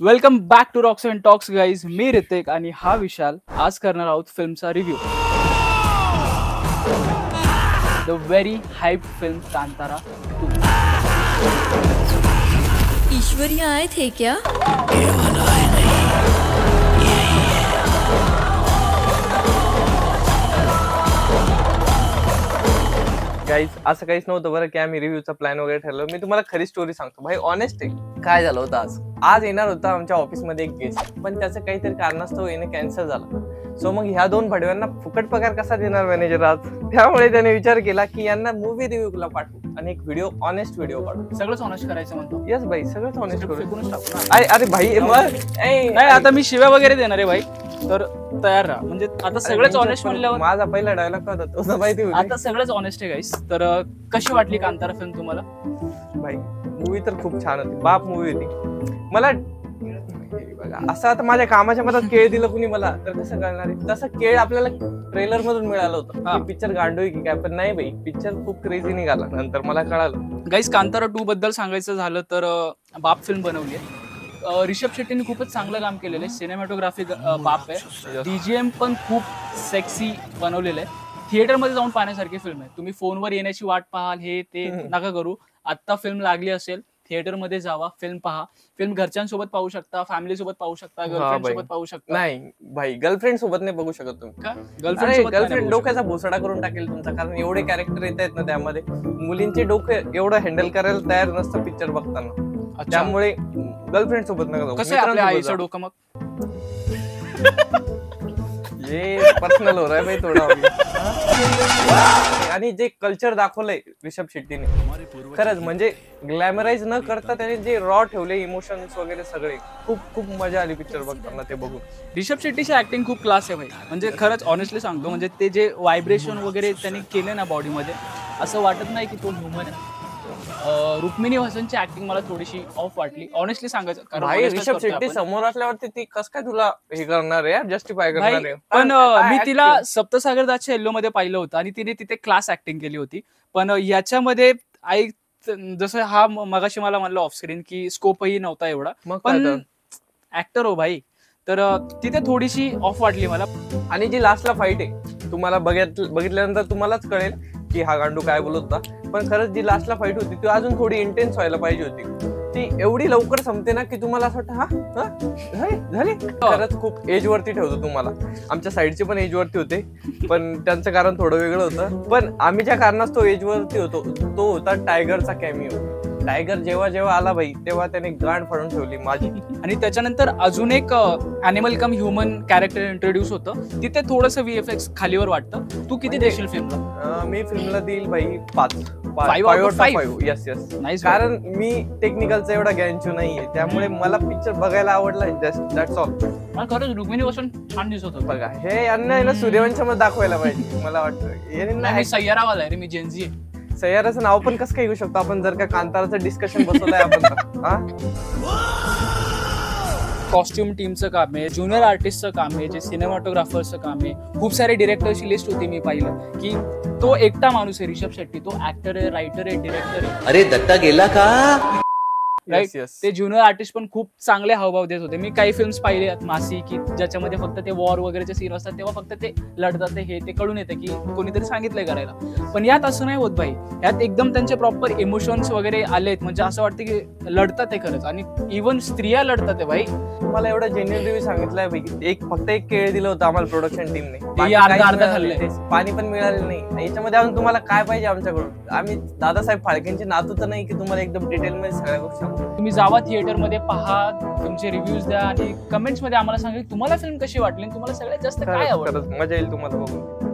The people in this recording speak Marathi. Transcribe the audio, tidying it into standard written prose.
Welcome back to Rocks and Talks guys. मी ऋतिक आणि हा विशाल. आज करणार आहोत फिल्मचा review. The very hype film Kantara 2. Ishwari आए थे क्या? गाईज असं काहीच नव्हतं बरं की आम्ही रिव्ह्यूचा प्लॅन वगैरे ठरलो. मी तुम्हाला खरी स्टोरी सांगतो भाई, ऑनेस्ट आहे. काय झालं होतं, आज येणार होता आमच्या ऑफिसमध्ये एक गेस्ट, पण त्याचं काहीतरी कारणास्तव येणं कॅन्सल झालं. सो मग ह्या दोन भडव्यांना फुकट पगार कसा देणार मॅनेजर आज. त्यामुळे त्याने विचार केला की यांना मूवी रिव्ह्यूला पाठवू आणि एक व्हिडिओ, ऑनेस्ट व्हिडिओ काढू. सगळंच ऑनेस्ट करायचं म्हणतो. येस भाई, सगळंच ऑनेस्ट करू. फेकूनच टाकू. अरे भाई नाही, आता मी शिव्या वगैरे देणार आहे भाई, तर तयार राहा. म्हणजे आता सगळंच ऑनेस्ट म्हणल्यावर माझा पहिला डायलॉग काय होता तुझा माहिती होता. आता सगळंच ऑनेस्ट आहे गाईस. तर कशी वाटली कांतारा फिल्म तुम्हाला? भाई मूवी तर खूप छान होती, बाप मूवी होती. मला असं आता माझ्या कामाच्या मधात केळ दिलं कुणी मला तर कसं कळणार आहे. तसं केळ आपल्याला ट्रेलर मधून मिळालं होतं. पिक्चर गांडोय की काय, पण नाही भाई, पिक्चर खूप क्रेझी निघाला. नंतर मला कळालं. गाईस, कांतारा 2 बद्दल सांगायचं झालं तर बाप फिल्म बनवली आहे. ऋषभ शेट्टीने खूपच चांगलं काम केलेलं आहे. सिनेमॅटोग्राफी बाप आहे. डीजीएम पण खूप सेक्सी बनवलेलं आहे. थिएटरमध्ये जाऊन पाहण्यासारखी फिल्म आहे. तुम्ही फोनवर येण्याची वाट पाहाल हे ते नका करू. आत्ता फिल्म लागली असेल, थिएटरमध्ये जावा, फिल्म पहा. फिल्म घरच्यांसोबत पाहू शकता, फॅमिली सोबत पाहू शकता, गर्लफ्रेंड सोबत पाहू शकता. नाही भाई, गर्लफ्रेंड सोबत नाही बघू शकत तुम्ही. गर्लफ्रेंड डोक्याचा भोसडा करून टाकेल तुमचा, कारण एवढे कॅरेक्टर येत आहेत ना त्यामध्ये. मुलींचे डोके एवढं हँडल करायला तयार नसतं पिक्चर बघताना. त्यामुळे गर्लफ्रेंड सोबत नका. कसं आहे आपल्या आईचं डोकं मग? हे पर्सनल हो रहा है भाई थोडा. आणि जे कल्चर दाखवलंय ऋषभ शेट्टीने, खरंच म्हणजे ग्लॅमराइज न करता त्याने जे रॉ ठेवले इमोशन्स वगैरे सगळे, खूप खूप मजा आली पिक्चर बघताना ते बघून. ऋषभ शेट्टीची ऍक्टिंग खूप क्लास आहे भाई. म्हणजे खरंच ऑनेस्टली सांगतो, म्हणजे ते जे व्हायब्रेशन वगैरे त्यांनी केले ना बॉडीमध्ये, असं वाटत नाही की तो ह्युमन आहे. रुक्मिणी हसनची ऍक्टिंग मला थोडीशी ऑफ वाटली, ऑनेस्टली सांगायचं. कारण ऋषभ शेट्टी समोर असल्यावरती ती कस काय तुला हे करणार आहे, जस्टिफाय करणार आहे. पण मी तिला सप्तसागर दासच्या येल्लो मध्ये पाहिलं होतं आणि तिने तिथे क्लास ऍक्टिंग केली होती. पण याच्यामध्ये आई जसं हा मगाशी मला म्हणलं ऑफ स्क्रीन की स्कोपही नव्हता एवढा, पण ऍक्टर हो भाई, तर तिथे थोडीशी ऑफ वाटली मला. आणि जी लास्टला फाईट आहे, तुम्हाला बघितल्यानंतर तुम्हालाच कळेल की हा गांडू काय बोलत होता. पण खरंच जी लास्टला फाईट होती ती अजून थोडी इंटेन्स व्हायला पाहिजे होती. ती एवढी लवकर संपते ना की तुम्हाला असं वाटतं झाली. खरंच खूप एज वरती ठेवतो तुम्हाला. आमच्या साईडचे पण एज वरती होते, पण त्यांचं कारण थोडं वेगळं होतं. पण आम्ही ज्या कारणास तो एज वरती होतो तो होता टायगरचा कॅमिओ. टायगर जेव्हा जेव्हा आला भाई, तेव्हा त्याने गांड फाडून ठेवली माझी. आणि त्याच्यानंतर अजून एक अॅनिमल कम ह्युमन कॅरेक्टर इंट्रोड्यूस होतं. तिथे थोडंसं VFX खालीवर वाटतं. तू किती देशील फिल्मला? मी फिल्मला देईल भाई 5. येस. नाईस. कारण मी टेक्निकलचा एवढा ज्ञानचू नाहीये, त्यामुळे मला पिक्चर बघायला आवडला. That's all. मला खरंच रुक्मिणी हसन छान दिसत होतं. बघा, हे यांना ना सूर्यवंशमध्ये दाखवायला पाहिजे मला वाटतं. सय्यारावाला आहे रे, मी जेनझी आहे. सय्याराचं नाव पण कसं काय घेऊ शकतो आपण जर का कांताराचं डिस्कशन बसवलंय आपण. कॉस्ट्युम टीमचं काम आहे, ज्युनियर आर्टिस्टचं काम आहे, जे सिनेमॅटोग्राफरचं काम आहे. खूप सारे डिरेक्टरची लिस्ट होती, मी पाहिलं की तो एकटा माणूस आहे ऋषभ शेट्टी. तो ऍक्टर आहे, रायटर आहे, डिरेक्टर आहे. अरे दत्ता गेला का? राईट. ते ज्युनियर आर्टिस्ट पण खूप चांगले हावभाव देत होते. मी काही फिल्म्स पाहिले मासी की ज्याच्यामध्ये फक्त ते वॉर वगैरेचे सीन असतात, तेव्हा फक्त ते लढतात, हे ते कळून येतं की कोणीतरी सांगितलंय करायला. पण यात असं नाही होत भाई. यात एकदम त्यांचे प्रॉपर इमोशन्स वगैरे आलेत. म्हणजे असं वाटतं की लढतात ते खरंच, आणि इव्हन स्त्रिया लढतात आहे भाई. मला एवढा जेन्युइन रिव्ह्यू सांगितलाय भाई. फक्त एक केळ दिलं होतं आम्हाला प्रोडक्शन टीमने, अर्धा खाल्लंय. पाणी पण मिळालेलं नाही. याच्यामध्ये अजून तुम्हाला काय पाहिजे आमच्याकडून? आम्ही दादासाहेब फाळकेंचे नातू तर नाही की तुम्हाला एकदम डिटेल मध्ये सगळ्या गोष्टी. तुम्ही जावा थिएटरमध्ये, पहा, तुमचे रिव्ह्यूज द्या आणि कमेंट्स मध्ये आम्हाला सांगा तुम्हाला फिल्म कशी वाटली, तुम्हाला सगळ्यात जास्त काय आवडलं. मजा येईल तुम्हाला बघून.